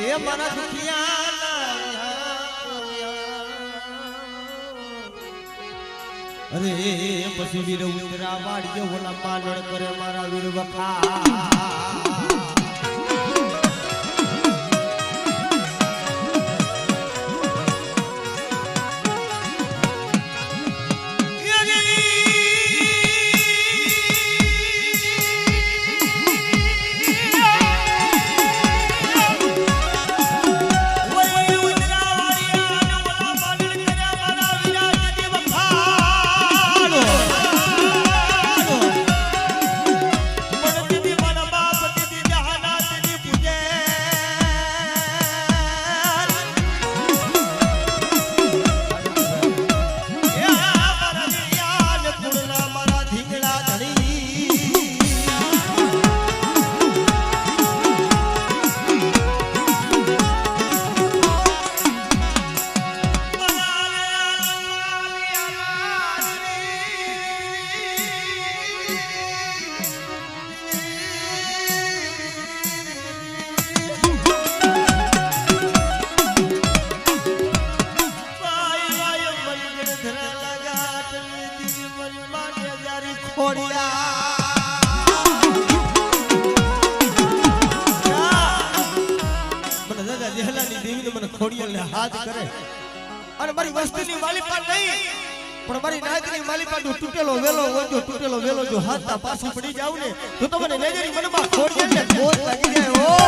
એ મારા દુખિયા અરે પછી વીર ઉતરા વાડ્યો ઓલા પાલણ કરે મારા વીર વખા હાથ કરે અને મારી વસ્તીની માલિપા નહીં પણ મારી નાગની માલિપા નો તૂટેલો વેલો જો હાથતા પાછું પડી જાવ ને તો મને નજરી મનમાં ખોડિયલ ને ખોટ લાગી જાય ઓ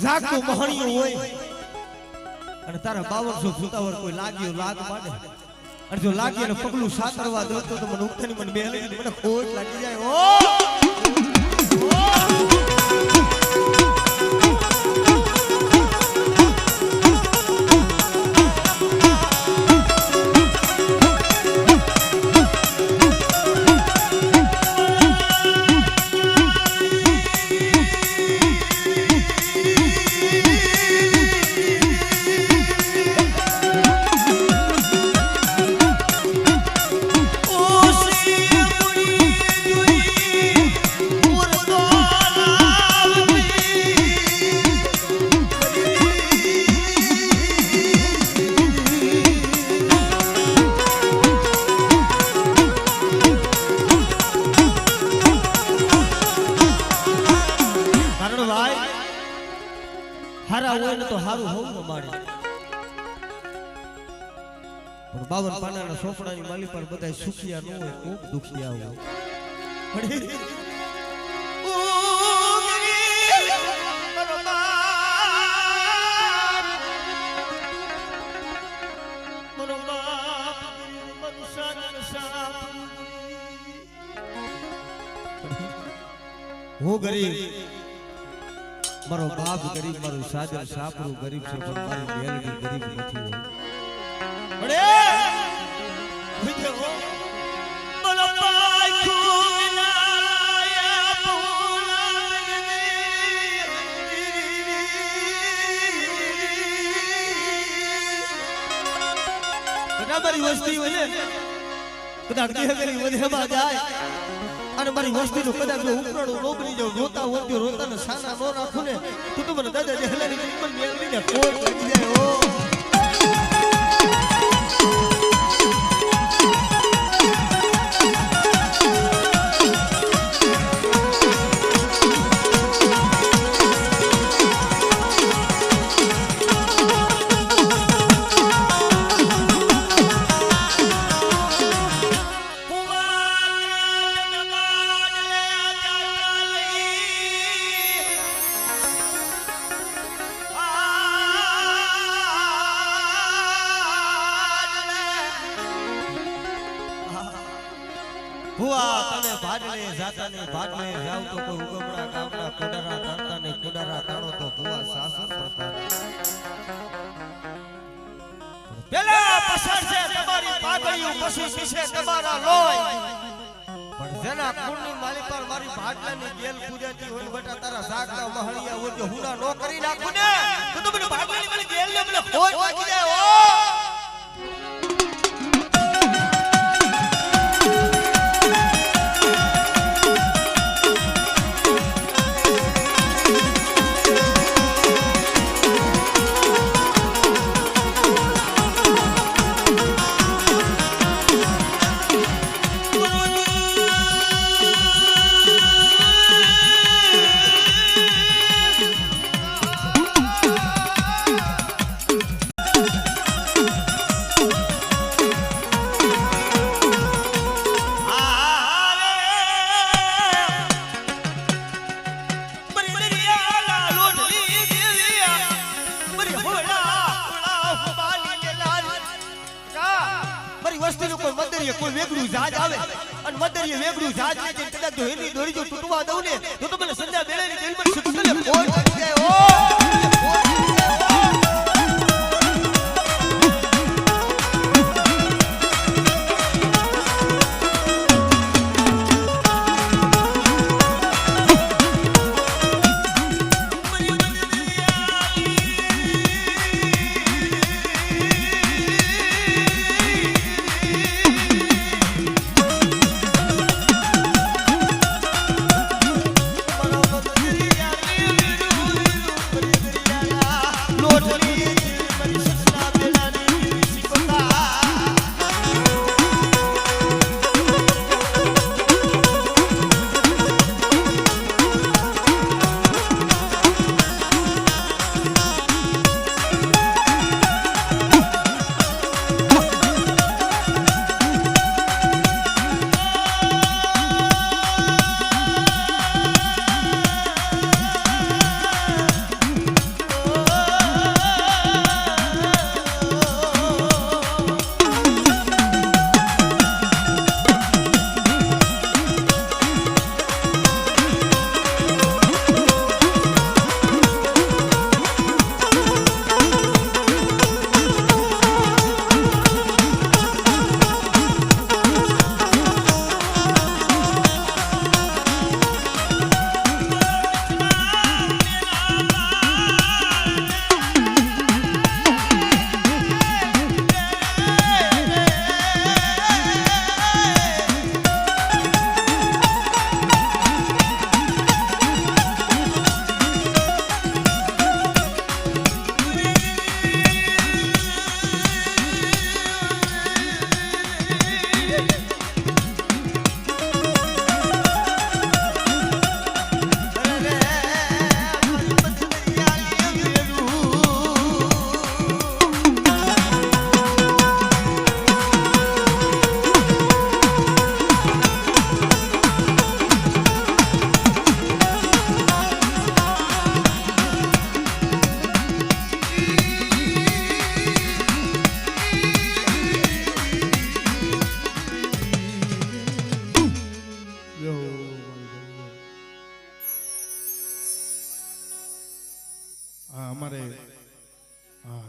જાગતું મહણિયું હોય અને તારા 5200 સુતાવર કોઈ લાગ્યો લાગ પાડે અને જો લાગી અને પગલું સાતરવા દો તો મને ઉઠાની મને બેહલી મને ખોટ લાગી જાય ઓ હારા હોય ને તો હારું હોવું ન માડે પણ 52 પાનાના સોપડાની માલી પર બધા સુખિયા ન હોય કોક દુખિયા હોય હું ગરીબ મારો બાપ ગરીબ મારું સાજર સાપરું ગરીબ છે પણ મારી બેલડી ગરીબ નથી અરે વિજય હો બોલો પાઈ ખૂનાયા પૂના મારી વસ્તી હોય ને કદાચ દેહગરી વધેમાં જાય અને મારી વસ્તીનો કદાચ ઉપરાણું નો બની જાવ જોતા હોય રોતા ને સાના નો રાખું ને તો મને દાદા જહલાની કિંમત મેળવીને કોઈ લાગી જાય ઓ ભાડલે જાતા ને ભાડલે જાવ તો કોઈ ઉગમણા ગામના કુડારા તાણતા ને કુડારા તાણો તો ભુવા સાસર પડતા પેલા પસાર છે તમારી પાઘડીયું પછી પીછે તમારા લોય પણ જેના કુળની માલી પર મારી ભાડલાની ગેલ પૂજાતી હોય બેટા તારા જાગતા મહળિયા હોય જો હુના નો કરી નાખું ને તો મને ભાડલાની મારી ગેલ ને મને કોઈ વાગી જાય ઓ કોઈ વેગડું જહાજ આવે અને મદરીએ વેગડું જહાજ લઈ જઈને કદાચ જો હેલી દોરી જો તૂટવા દઉં ને તો મને સંધ્યા બેલેની દિલ પર છૂટ કરે કોઈ વાગી જાય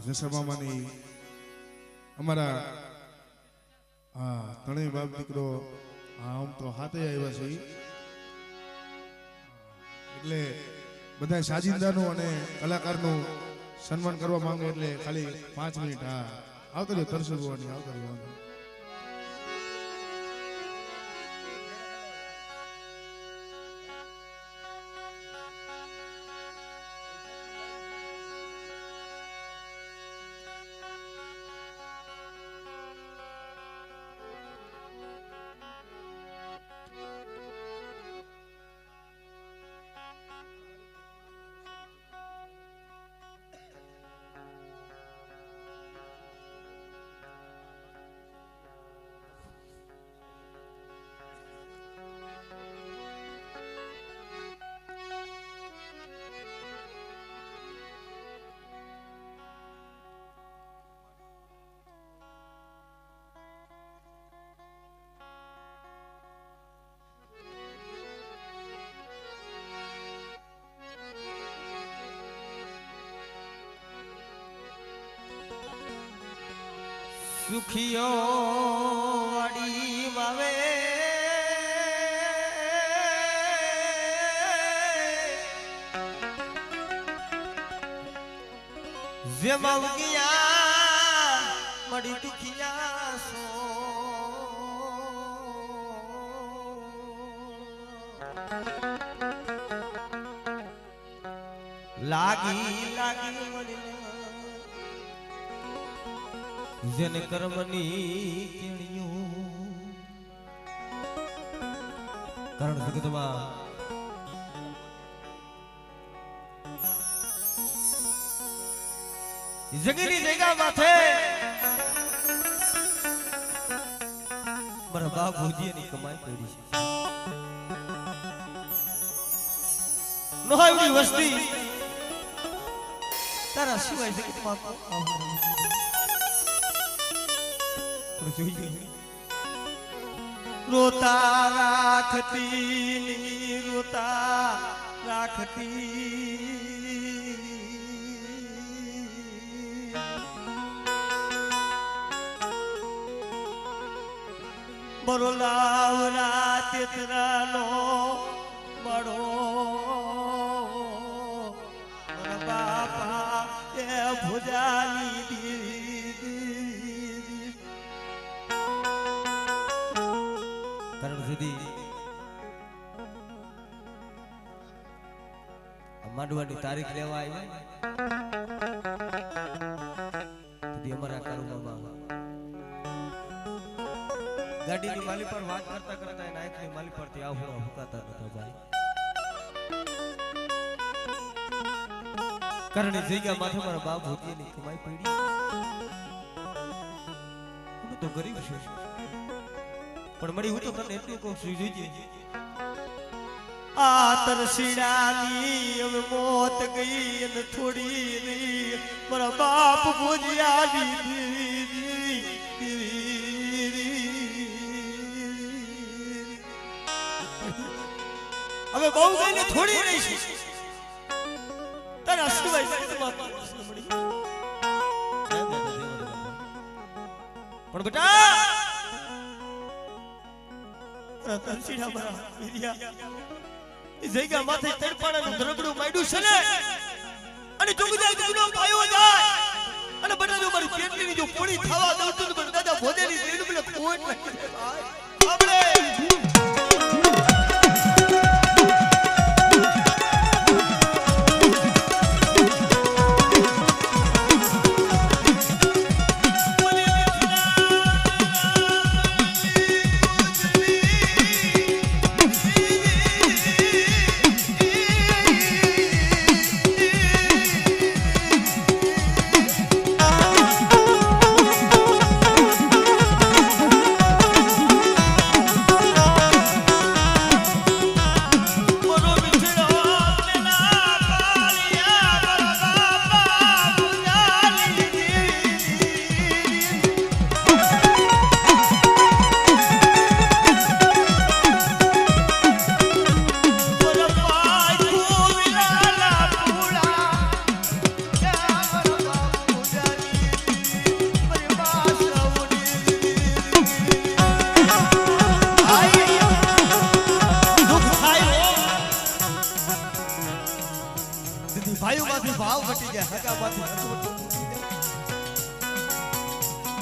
જસમામાની અમારા ત્રણેય બાપ દીકરો આમ તો હાથે આવ્યા છે એટલે બધા સાજિંદાનું અને કલાકારનું સન્માન કરવા માંગે એટલે ખાલી 5 મિનિટ આવતો રહ્યો તરસવાની આવતો રહ્યો સુખીઓ વાડી વાવે જેમાં ઉગિયા મળી દુખિયા સો લાગી લાગી મળી જેને કર્મની કેળિયું કારણ જગતમાં જગીની જગ્યા માથે મારા બાપ ભોજીની કમાઈ પડી છે નોહાવડી વસ્તી તારા સિવાય જગતમાં રોતા રાખતી રોતા રાખતી બરોલાવરા તેતરાનો બડો બાપા એ ભુજાની દીદી કારણ સુધી માંડવાની તારીખ લેવા આવી અમારા કારુમાં ગાડીની માલી પર વાત કરતા કરતા એના આંખની માલી પરથી આવું હુકાતા હતા ભાઈ કારણ જગ્યા માથે મારા બાપ ભોજીની કમાઈ પડી હું તો ગરીબ છું પણ મળી હું તો તને એટલું કહું છું જોઈજે આ તરસીડાની હવે મોત ગઈ અને થોડી રહી મારા બાપ ભોજિયાની હવે બહુ ગઈને થોડી રહી છે તારા સિવાય પણ બેટા તરસીડા મારા વીરિયા એ જગ્યા માથે તડપાડાનું ધરગડું માંડ્યું છે ને અને જોગજાય જુનો પાયો જાય અને બટા જો મારી પેટની જો પોણી ખાવા દઉં તો મને દાદા ભોજેની દેડ મને પોટ આપણે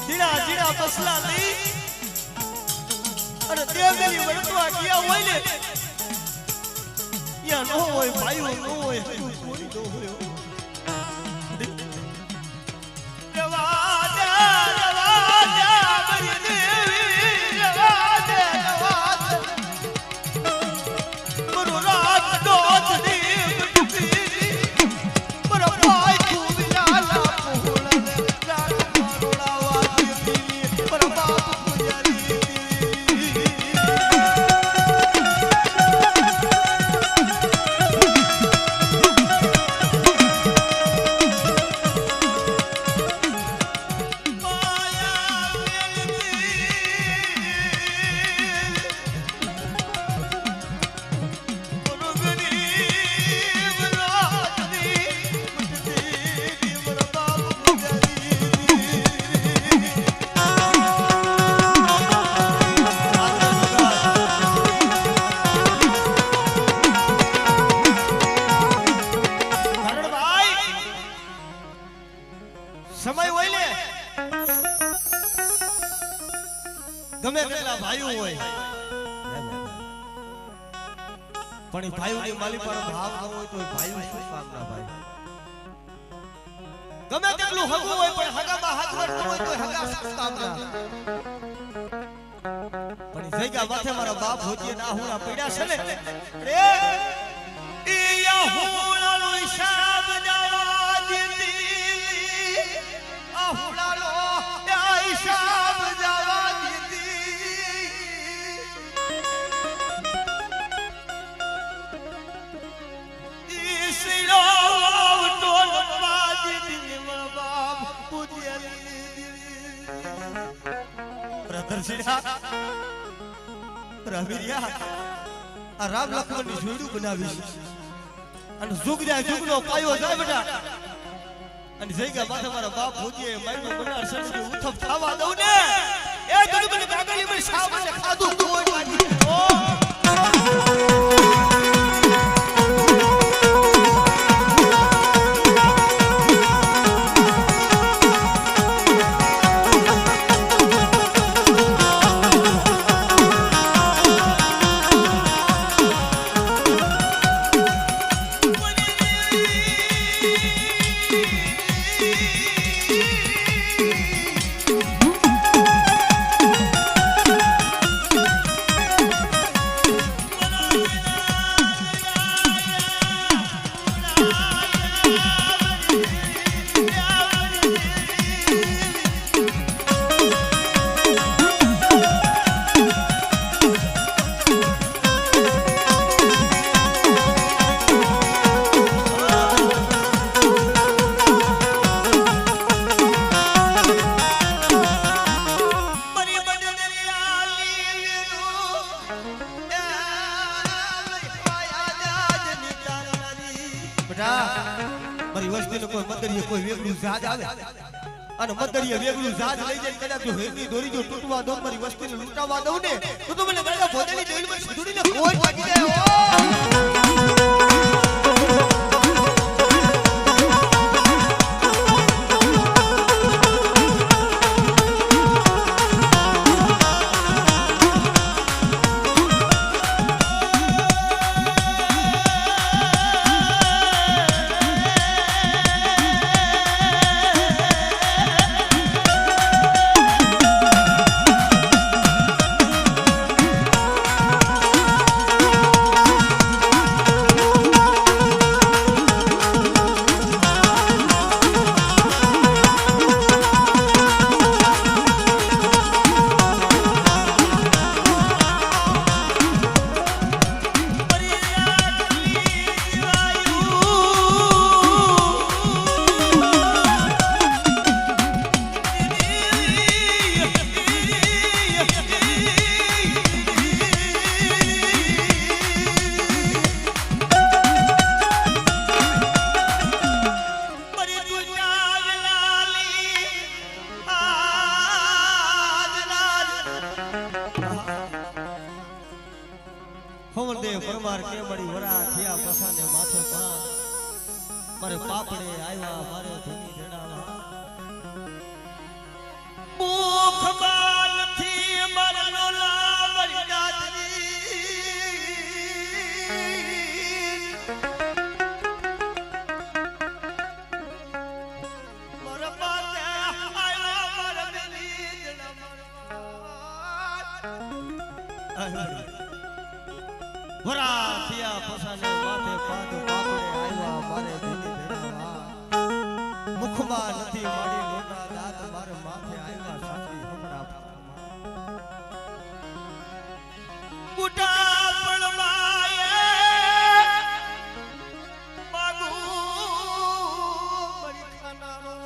જીડા જીડા બસલા લઈ અને દેવની વળતવા ગયા હોય ને યા નો હોય ભાઈઓ નો હોય કોઈ નો હોય ભાઈઓ હોય પણ એ ભાઈઓની માલી પર ભાવ ન હોય તો એ ભાઈઓ શું કામના ભાઈ ગમે તેટલું હગું હોય પણ હગામાં હાથ ન હોય તો હગા શું કામના પણ જગ્યા માથે મારા બાપ હોતીએ ના હુણા પડ્યા છે ને રે ઈયા હુણાનો હિસાબ જવા દીધી આ હુણાનો આ હિસાબ જવા દીધી ઈ સિરો ટોલ બાજી દીધી મારા બાપ પૂજ્યા બ્રધર સિરા રવિયા આ રામ લક્ષ્મણ ની જોડું બનાવી અને જુગ જાય જુગનો પાયો જાય બેટા અને જઈગા માથે મારા બાપ ભોજીએ માઈનો બનાર સરસી ઉથપ ખાવા દઉં ને એ દુનિયાની કાગળી માં સાવ મને ખાધું કોઈ વાજી મારી વસ્તીનો કોઈ મદરીએ કોઈ વેગળું જહાજ આવે અને મદરીએ વેગળું જહાજ લઈ જાય કદાચ જો હેરની દોરી જો તૂટવા દો મારી વસ્તીને લૂંટાવા દઉં ને તો મને દાદા ભોજની જેલમાં સુધરીને કોઈ વાગી જાય ખવરદેવ પરમાર કે મળી વરા થયા પસાને માથે પા મારે પાપડે આવ્યા મારે ધની જડાવા મુખ બાલ થી મરનો લા મરી દાદરી મર માથે આવ્યા મારે ધની જડાવા વરા થયા પસાને માથે પાદ પાપડે આવ્યા મારે ધની ધડવા મુખમાં નથી મારી લોના દાંત મારે માથે આવ્યા સાચી હમણા બુટા પણ માયે માગુ મરી ખાનારો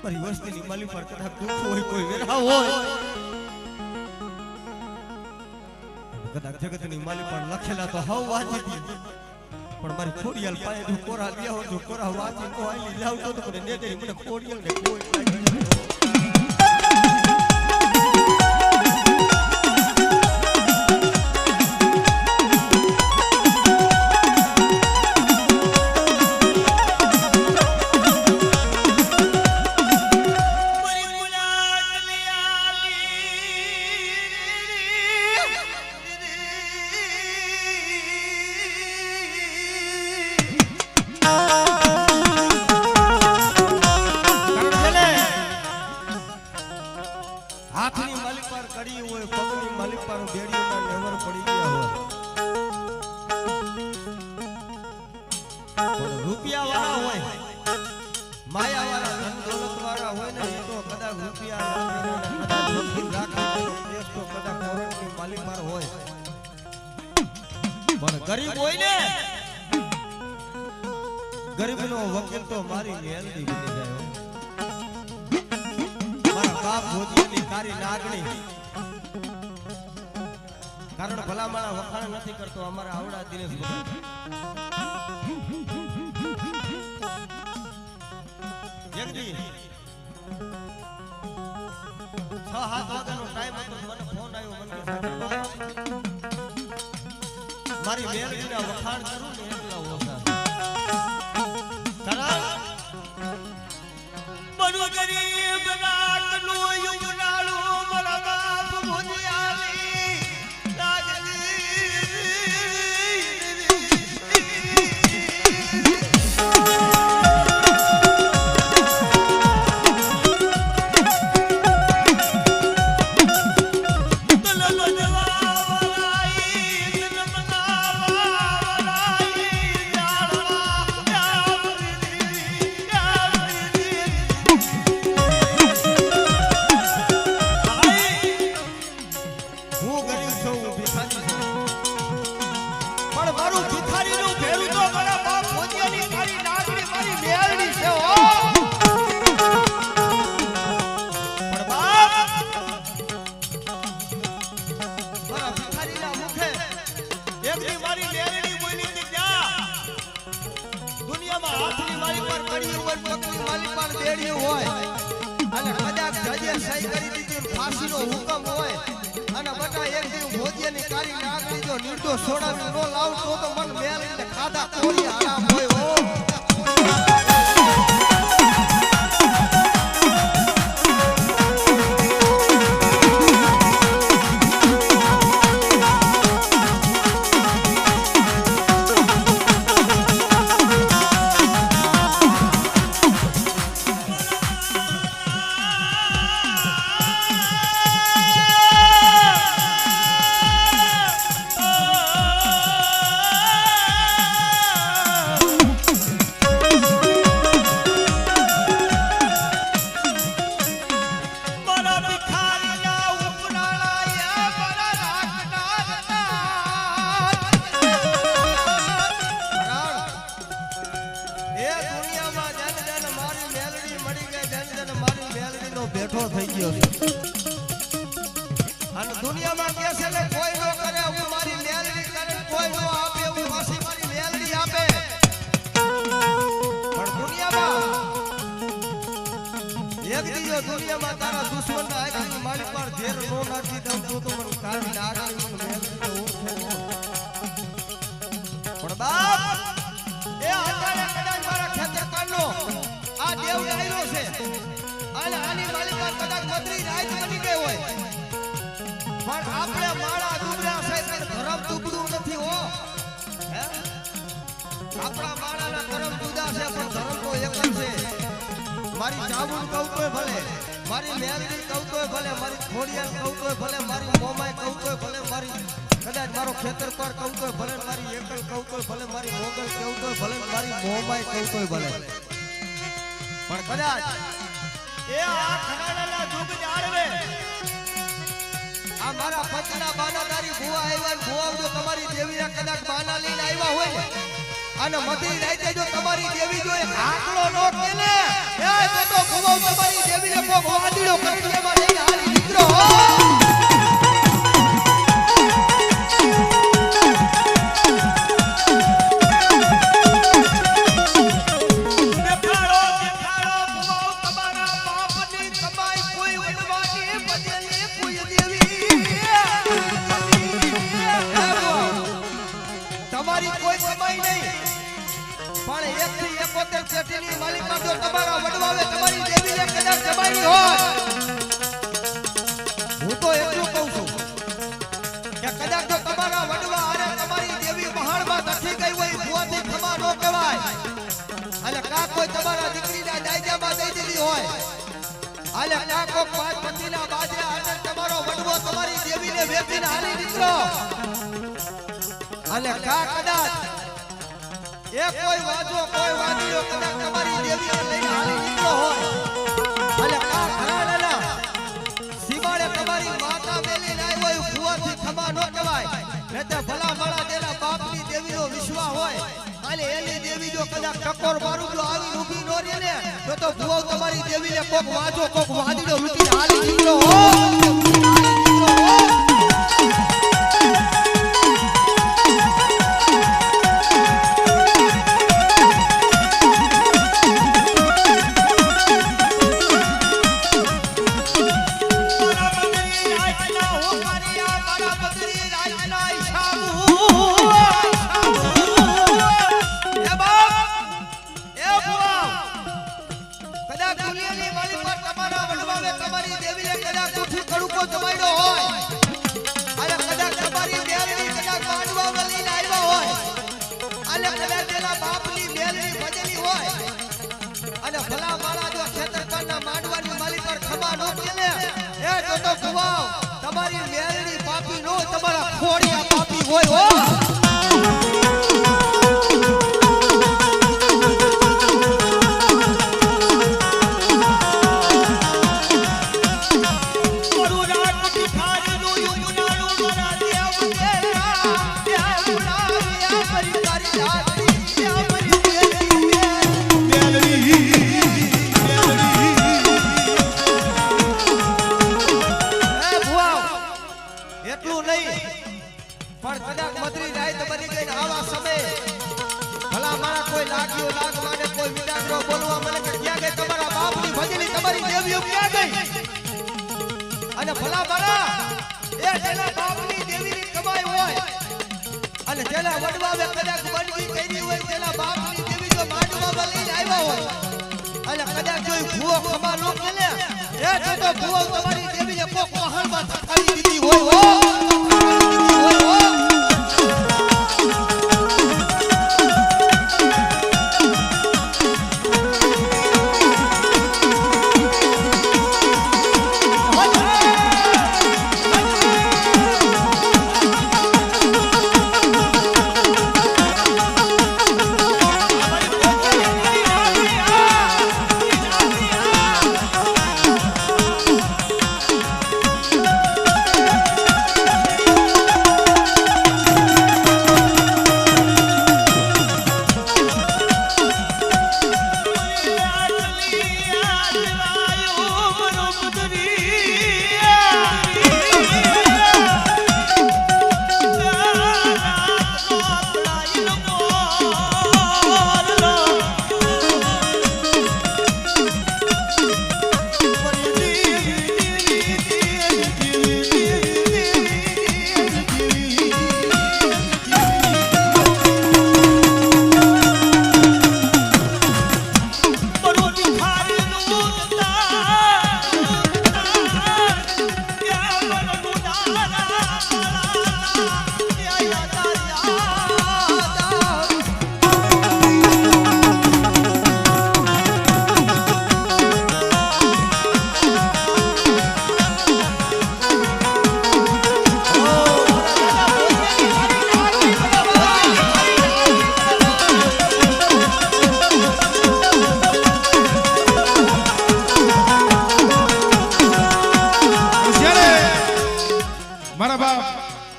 મારી વસ્તીની માલી પર કદાચ દુઃખ હોય કોઈ વેરા હોય કદાચ જગતની માલી પર લખેલા તો હવ વાંચી દે પણ મારી ખોડિયાલ પાયે જો કોરા લ્યા હોય જો કોરા વાંચી નો આલી જાવ તો મને નેતરી મને ખોડિયાલ ને કોઈ ગરીબ હોય ને ગરીબનો વકીલ તો મારી મેલડી બની જાય મારા બાપ ભોજની તારી નાગણી કારણ ભલા મારા વખાણ નથી કરતો અમારા આવડા દિનેશ બધા જગદી 6-7 વાગ્યાનો ટાઈમ હતો મને ફોન આવ્યો મને મારી મેલડીના વખાણ કરું ને એટલા ઓછા મનુ ગરીબ નાટનો યુગનાળો મારા બાપ ભોજિયાલી નિર્દોષ છોડાવી નો લાવતો તો મન મેલ ખાધા કોળી આરામ હોય બેઠો થઈ ગયો અને દુનિયામાં કે છે ને કોઈ નો કરે હું મારી મેલડી કરે કોઈ નો આપે હું પાછી મારી મેલડી આપે પણ દુનિયામાં એક દીજો દુનિયામાં તારા દુશ્મન ના આખી મારી પર ઝેર નો નાખી દઉં તો મને કાઢી નાખી મને મેલડી તો ઓળખે પણ બાપ એ અત્યારે કદાચ મારા ખેતર કાઢનો આ દેવ ડાયરો છે અને આની માલિકા કદાચ મદરી રાત બની ગઈ હોય પણ આપણે માળા દુબળા છે ધરમ દુબળું નથી હો હે આપણા માળાના ધરમ જુદા છે પણ ધરમ તો એક જ છે મારી ચાબુન કહું તોય ભલે મારી મેલડી કહું તોય ભલે મારી ખોડિયાલ કહું તોય ભલે મારી મોમાઈ કહું તોય ભલે મારી કદાચ મારો ખેતર પર કહું તોય ભલે મારી એકલ કહું તોય ભલે મારી મોગલ કહું તોય ભલે મારી મોમાઈ કહું તોય ભલે પણ કદાચ એ આ ખરાડાના જુગ જાળવે આ મારા પંચના બાનાદારી ભુવા આવ્યા ભુવા જો તમારી દેવીના કદાચ બાના લઈને આવ્યા હોય ને અને મધી રાતે જો તમારી દેવી જો આકડો નો કેલે એ તો ભુવા તમારી દેવીને કોક વાદળો કટલેમાં લઈને હાલી નીકળો ચેટીની માલિકા જો તમારા વડવાવે તમારી દેવીને કદાચ જમાઈ હોય હું તો એટલું કહું છું કે કદાચ જો તમારા વડવા અને તમારી દેવી પહાડમાં દખી ગઈ હોય ભુવાથી ખમા નો કહેવાય અને કા કોઈ તમારા દીકરીના ડાયજામાં દઈ દીધી હોય આલે કા કોઈ પાંચ પતિના બાજરા અને તમારો વડવો તમારી દેવીને વેચીને હાલી નીકળો અને કા કદાચ એ કોઈ વાજો કોઈ વાદીઓ કદાચ તમારી દેવીને લઈને હાલી નીકળો હોય અને કા ઘરાડાના સીમાડે તમારી માતા મેલી લાઈ હોય ભુવાથી ખમા નો કહેવાય ને તે ભલા ભલા તેના બાપની દેવી અને એની દેવી જો કદાચ ટકોર મારું જો આવી ઊભી નો રહે ને તો ભુવા તમારી દેવીને કોક વાજો કોક વાદીડો લૂટીને હાલી નીકળો હો તમારી મેલડી પાપી નો તમારા ખોડિયા પાપી હોય હો અને ભલા ભલા એ જેના બાપની દેવીની કમાઈ હોય અને જેના વડવાવે કદાચ બનવી કરી હોય જેના બાપની દેવી જો માંડવામાં લઈને આવ્યા હોય અને કદાચ જો ભૂવો ખમા નો કેલે એ તો ભૂવો તમારી દેવીને કોક મહાનમાં થકાવી દીધી હોય હો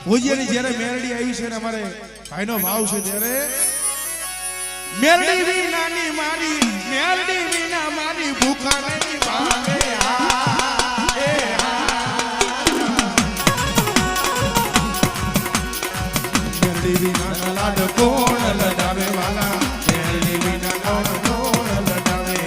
ભુજિયાની જ્યારે મેરડી આવી છે ને અમારે ભાઈનો ભાવ છે ત્યારે મેરડી વિનાની મારી મેરડી વિના મારી ભૂખા નહીં ભાવે મેરડી વિના લાડ કોણ લડાવે વાલા મેરડી વિના કોણ લડાવે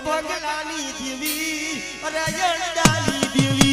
ભગલાની દેવી રયણદાની દેવી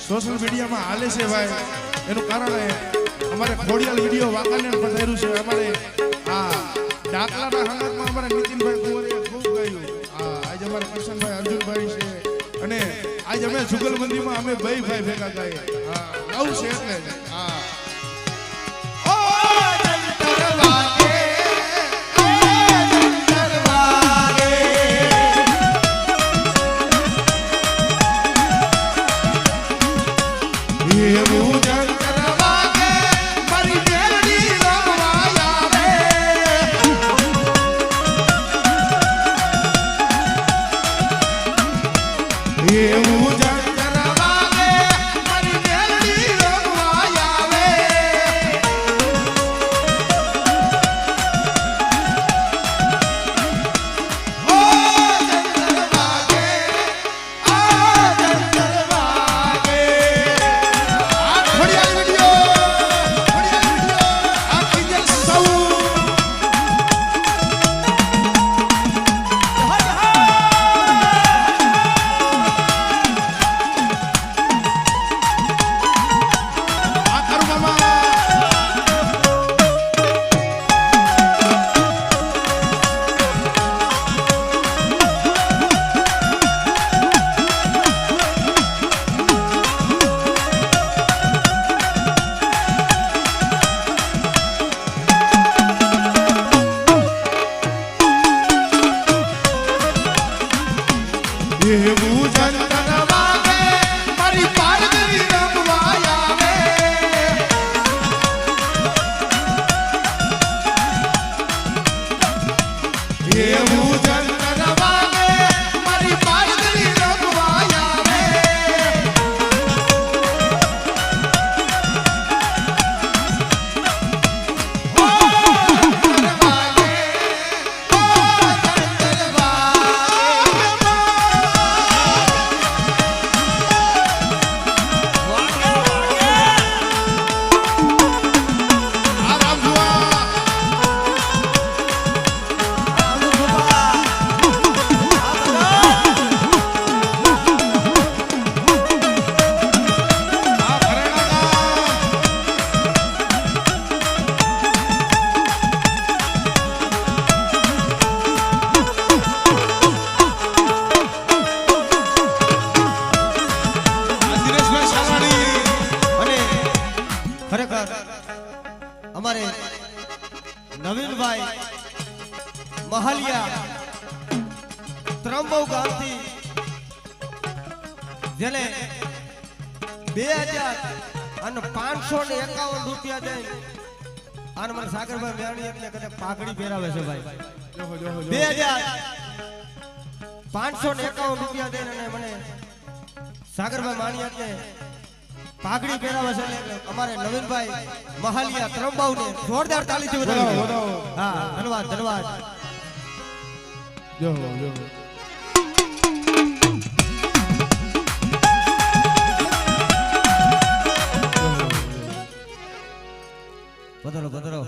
સોશિયલ મીડિયામાં હાલે છે ભાઈ એનું કારણ અમારે ખોડિયાલ વિડીયો વાકાને પણ થયેલું છે અમારે આ ડાકલાના હંગાતમાં અમારા નીતિનભાઈ કુંવરે ખૂબ ગાયું આજે અમારે કિશનભાઈ અર્જુનભાઈ છે અને આજે અમે જુગલબંધીમાં અમે ભાઈ ભેગા ગાઈએ આવું છે એટલે અમારે નવીનભાઈ મહાલિયા ત્રંબો ગામથી જેને 2551 રૂપિયા દે અને મને સાગરભાઈ મેરણી એટલે કદે પાઘડી પહેરાવે છે ભાઈ 2551 રૂપિયા દે અને મને સાગરભાઈ માણિયા એટલે પાઘડી પહેરાવે છે એટલે અમારે નવીનભાઈ મહાલિયા ત્રંબાવને જોરદાર તાળીથી વધાવો. હા ધન્યવાદ ધન્યવાદ. જો પધારો પધારો.